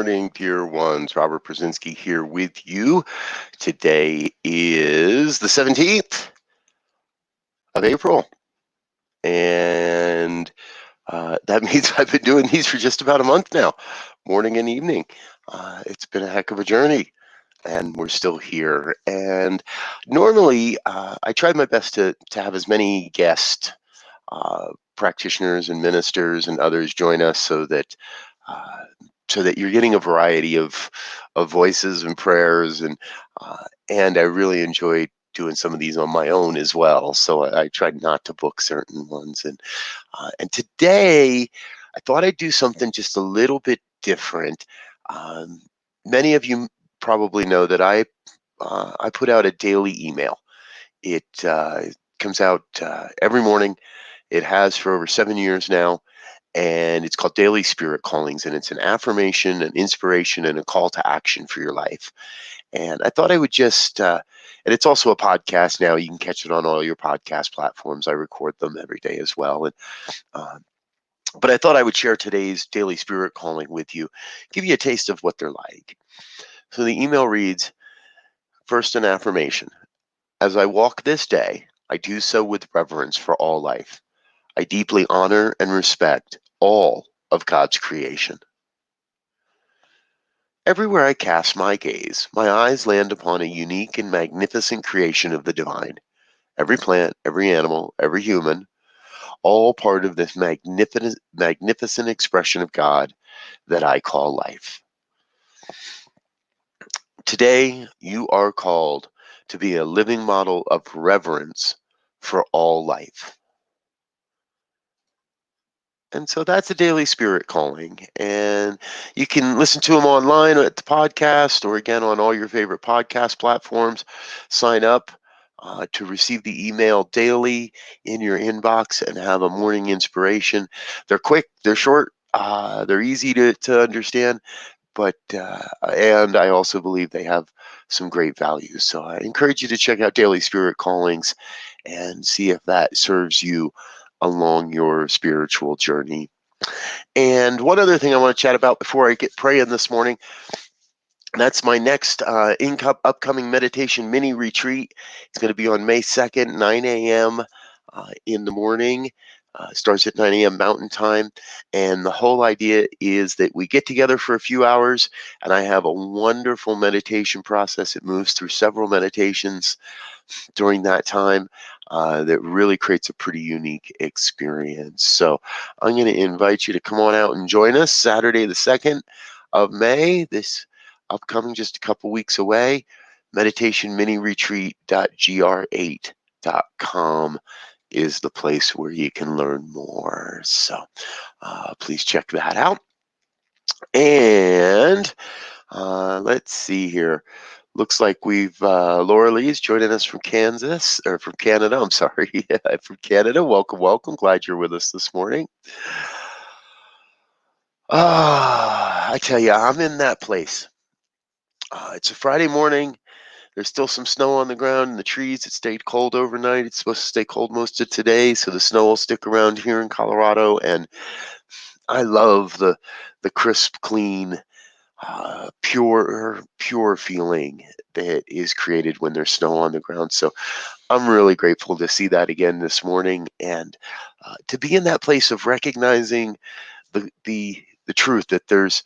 morning, dear ones. Robert Brzezinski here with you. Today is the 17th of April, and that means I've been doing these for just about a month now, morning and evening. It's been a heck of a journey, and we're still here. And normally, I tried my best to have as many guest practitioners and ministers and others join us uh, so that you're getting a variety of voices and prayers, and I really enjoyed doing some of these on my own as well. So I tried not to book certain ones, and today I thought I'd do something just a little bit different. Um, Many of you probably know that I put out a daily email. It comes out every morning. It has for over 7 years now, and it's called Daily Spirit Callings, and it's an affirmation, an inspiration, and a call to action for your life. And I thought I would and it's also a podcast now. You can catch it on all your podcast platforms. I record them every day as well. Uh, but I thought I would share today's Daily Spirit Calling with you, give you a taste of what they're like. So the email reads, first, an affirmation. As I walk this day, I do so with reverence for all life. I deeply honor and respect all of God's creation. Everywhere I cast my gaze, my eyes land upon a unique and magnificent creation of the divine. Every plant, every animal, every human, all part of this magnificent expression of God that I call life. Today, you are called to be a living model of reverence for all life. And so that's a Daily Spirit Calling. And you can listen to them online at the podcast or again on all your favorite podcast platforms. Sign up to receive the email daily in your inbox and have a morning inspiration. They're quick, they're short, they're easy to understand, and I also believe they have some great value. So I encourage you to check out Daily Spirit Callings and see if that serves you along your spiritual journey. And one other thing I want to chat about before I get praying this morning, that's my next upcoming meditation mini retreat. It's going to be on May 2nd, 9 a.m. In the morning. Starts at 9 a.m. Mountain Time. And the whole idea is that we get together for a few hours, and I have a wonderful meditation process. It moves through several meditations during that time that really creates a pretty unique experience. So I'm going to invite you to come on out and join us Saturday, the 2nd of May, this upcoming, just a couple weeks away. meditationminiretreat.gr8.com is the place where you can learn more. So please check that out. And let's see here. Looks like we've Laura Lee's joining us from Kansas, or from Canada. I'm sorry, from Canada. Welcome, welcome. Glad you're with us this morning. I tell you, I'm in that place. It's a Friday morning. There's still some snow on the ground and the trees. It stayed cold overnight. It's supposed to stay cold most of today, so the snow will stick around here in Colorado. And I love the crisp, clean, pure feeling that is created when there's snow on the ground. So I'm really grateful to see that again this morning, and to be in that place of recognizing the truth that there is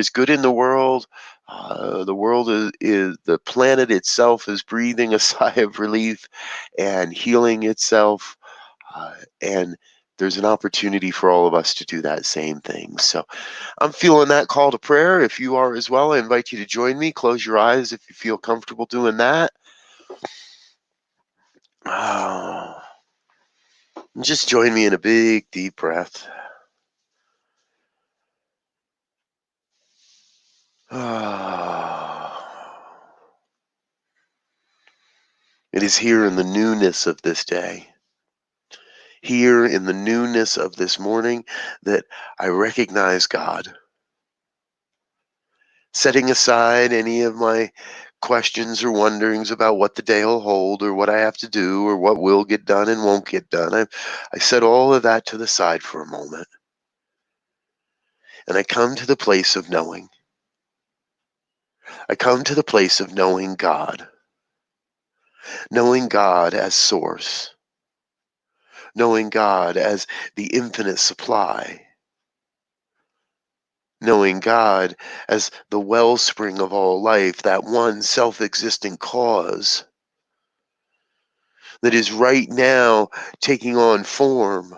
good in the world. The world is the planet itself is breathing a sigh of relief and healing itself, and there's an opportunity for all of us to do that same thing. So I'm feeling that call to prayer. If you are as well, I invite you to join me. Close your eyes if you feel comfortable doing that. Oh, just join me in a big, deep breath. It is here in the newness of this day, here in the newness of this morning, that I recognize God. Setting aside any of my questions or wonderings about what the day will hold or what I have to do or what will get done and won't get done. I set all of that to the side for a moment. And I come to the place of knowing I come to the place of knowing God as source, knowing God as the infinite supply, knowing God as the wellspring of all life, that one self-existing cause that is right now taking on form,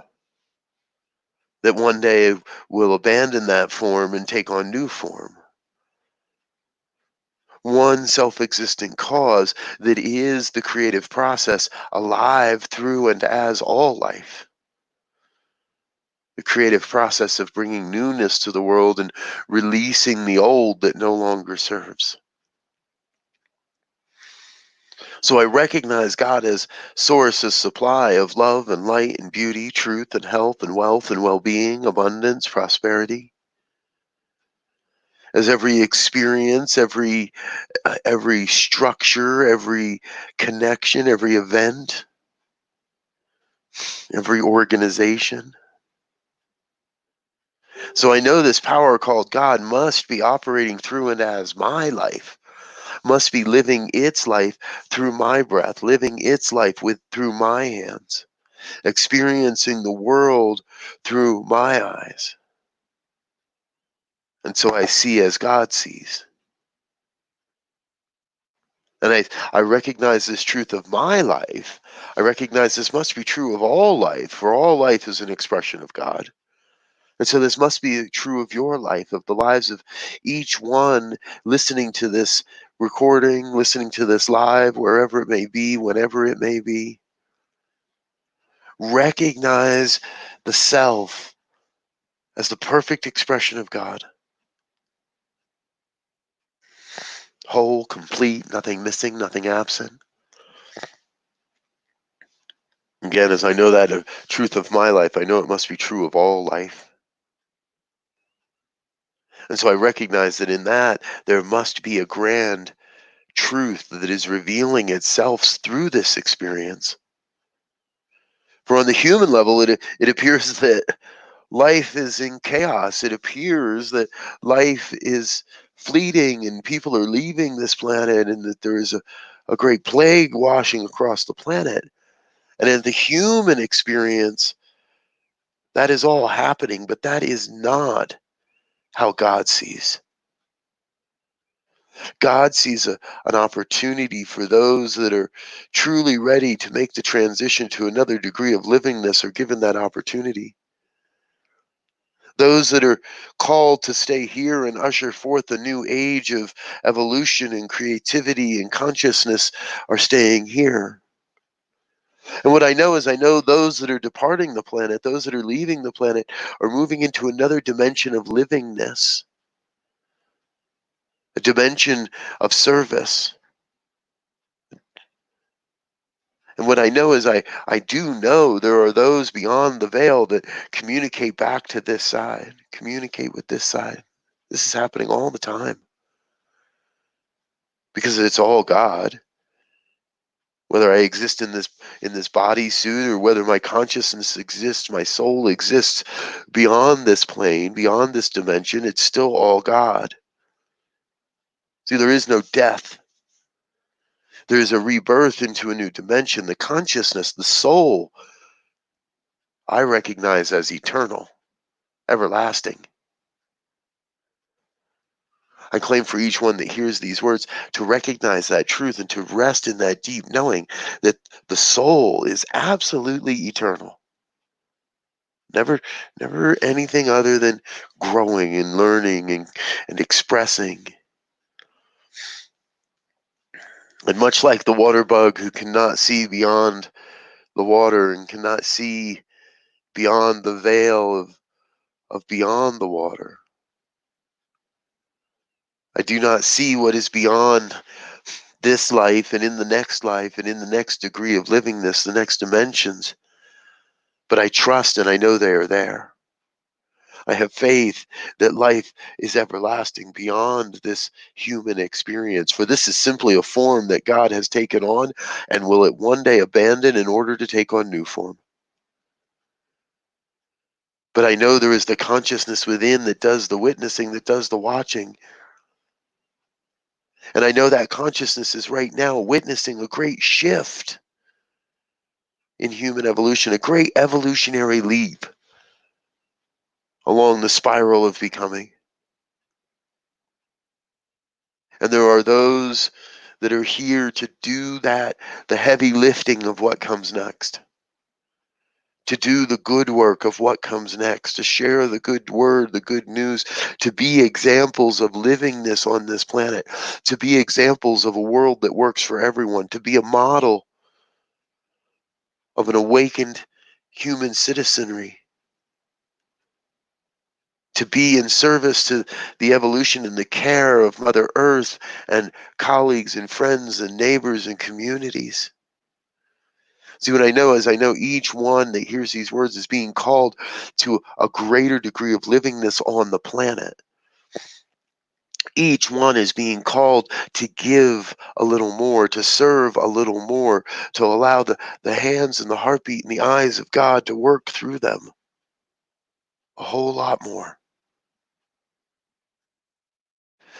that one day will abandon that form and take on new form. One self-existing cause that is the creative process, alive through and as all life. The creative process of bringing newness to the world and releasing the old that no longer serves. So I recognize God as source, as supply of love and light and beauty, truth and health and wealth and well-being, abundance, prosperity. As every experience, every structure, every connection, every event, every organization. So I know this power called God must be operating through and as my life, must be living its life through my breath, living its life through my hands, experiencing the world through my eyes. And so I see as God sees. And I recognize this truth of my life. I recognize this must be true of all life, for all life is an expression of God. And so this must be true of your life, of the lives of each one listening to this recording, listening to this live, wherever it may be, whenever it may be. Recognize the self as the perfect expression of God. Whole, complete, nothing missing, nothing absent. Again, as I know that truth of my life, I know it must be true of all life. And so I recognize that in that, there must be a grand truth that is revealing itself through this experience. For on the human level, it appears that life is in chaos. It appears that life is fleeting and people are leaving this planet and that there is a great plague washing across the planet. And in the human experience, that is all happening, but that is not how God sees. God sees an opportunity for those that are truly ready to make the transition to another degree of livingness or given that opportunity. Those that are called to stay here and usher forth a new age of evolution and creativity and consciousness are staying here. And what I know is I know those that are departing the planet, those that are leaving the planet, are moving into another dimension of livingness, a dimension of service. And what I know is I do know there are those beyond the veil that communicate back to this side, communicate with this side. This is happening all the time because it's all God. Whether I exist in this body suit or whether my consciousness exists, my soul exists beyond this plane, beyond this dimension, it's still all God. See, there is no death. There is a rebirth into a new dimension. The consciousness, the soul, I recognize as eternal, everlasting. I claim for each one that hears these words to recognize that truth and to rest in that deep knowing that the soul is absolutely eternal. Never, never anything other than growing and learning and expressing. And much like the water bug who cannot see beyond the water and cannot see beyond the veil of beyond the water, I do not see what is beyond this life and in the next life and in the next degree of livingness, the next dimensions. But I trust and I know they are there. I have faith that life is everlasting beyond this human experience. For this is simply a form that God has taken on and will it one day abandon in order to take on new form. But I know there is the consciousness within that does the witnessing, that does the watching. And I know that consciousness is right now witnessing a great shift in human evolution, a great evolutionary leap along the spiral of becoming. And there are those that are here to do that, the heavy lifting of what comes next, to do the good work of what comes next, to share the good word, the good news, to be examples of living this on this planet, to be examples of a world that works for everyone, to be a model of an awakened human citizenry, to be in service to the evolution and the care of Mother Earth and colleagues and friends and neighbors and communities. See, what I know is I know each one that hears these words is being called to a greater degree of living this on the planet. Each one is being called to give a little more, to serve a little more, to allow the hands and the heartbeat and the eyes of God to work through them a whole lot more.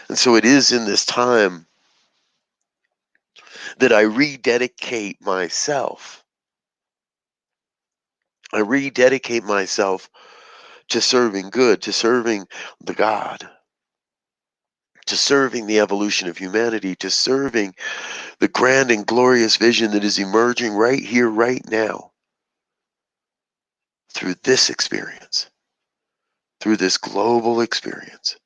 And so it is in this time that I rededicate myself. I rededicate myself to serving good, to serving the God, to serving the evolution of humanity, to serving the grand and glorious vision that is emerging right here, right now, through this experience, through this global experience.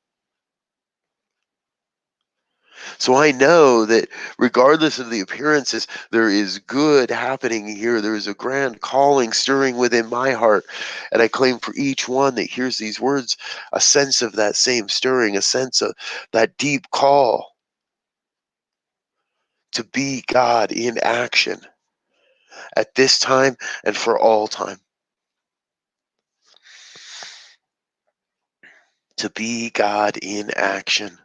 So I know that regardless of the appearances, there is good happening here. There is a grand calling stirring within my heart. And I claim for each one that hears these words a sense of that same stirring, a sense of that deep call to be God in action at this time and for all time. To be God in action.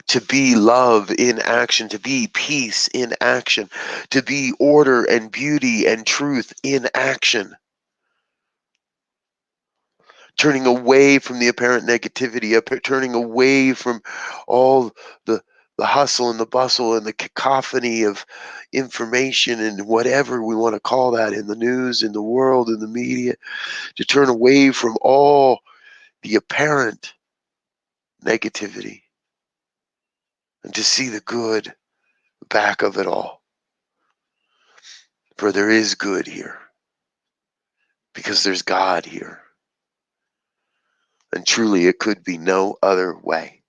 To be love in action, to be peace in action, to be order and beauty and truth in action. Turning away from the apparent negativity, turning away from all the hustle and the bustle and the cacophony of information and whatever we want to call that in the news, in the world, in the media, to turn away from all the apparent negativity and to see the good back of it all. For there is good here because there's God here. And truly, it could be no other way.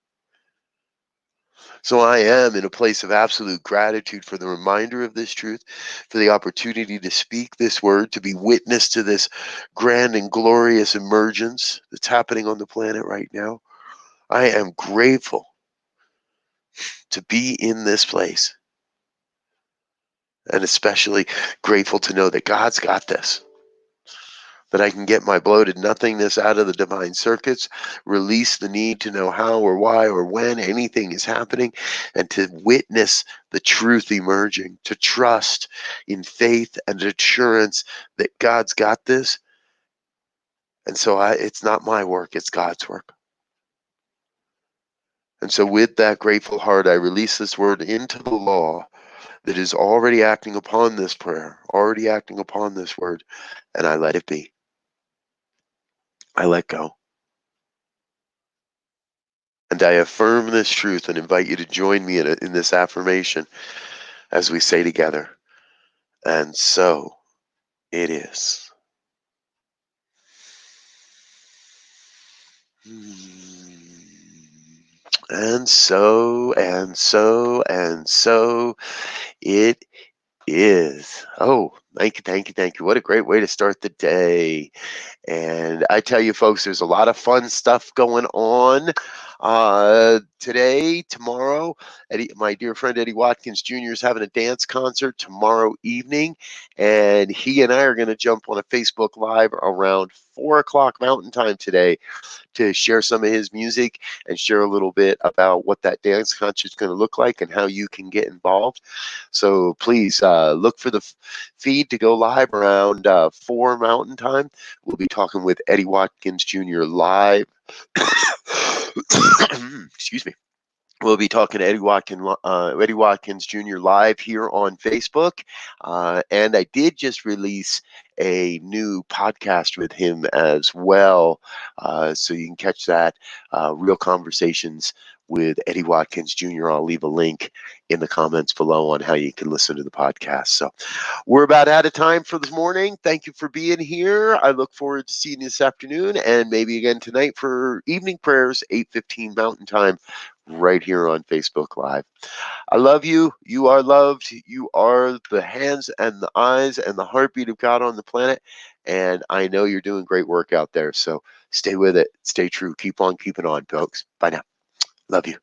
So I am in a place of absolute gratitude for the reminder of this truth, for the opportunity to speak this word, to be witness to this grand and glorious emergence that's happening on the planet right now. I am grateful to be in this place, and especially grateful to know that God's got this. That I can get my bloated nothingness out of the divine circuits, release the need to know how or why or when anything is happening, and to witness the truth emerging, to trust in faith and assurance that God's got this. And so it's not my work, it's God's work. And so with that grateful heart, I release this word into the law that is already acting upon this prayer, already acting upon this word, and I let it be. I let go. And I affirm this truth and invite you to join me in this affirmation as we say together, and so it is. And so, and so, and so it is. Oh, thank you, thank you, thank you. What a great way to start the day. And I tell you, folks, there's a lot of fun stuff going on today, tomorrow. My dear friend Eddie Watkins Jr. is having a dance concert tomorrow evening, and he and I are going to jump on a Facebook Live around 4 o'clock Mountain Time today to share some of his music and share a little bit about what that dance concert is going to look like and how you can get involved. So please look for the feed to go live around 4 Mountain Time. We'll be talking with Eddie Watkins Jr. live. Excuse me. We'll be talking to Eddie Watkins Jr. live here on Facebook. And I did just release a new podcast with him as well. So you can catch that, Real Conversations with Eddie Watkins Jr. I'll leave a link in the comments below on how you can listen to the podcast. So we're about out of time for this morning. Thank you for being here. I look forward to seeing you this afternoon and maybe again tonight for evening prayers, 8:15 Mountain Time, right here on Facebook Live. I love you. You are loved. You are the hands and the eyes and the heartbeat of God on the planet. And I know you're doing great work out there. So stay with it. Stay true. Keep on keeping on, folks. Bye now. Love you.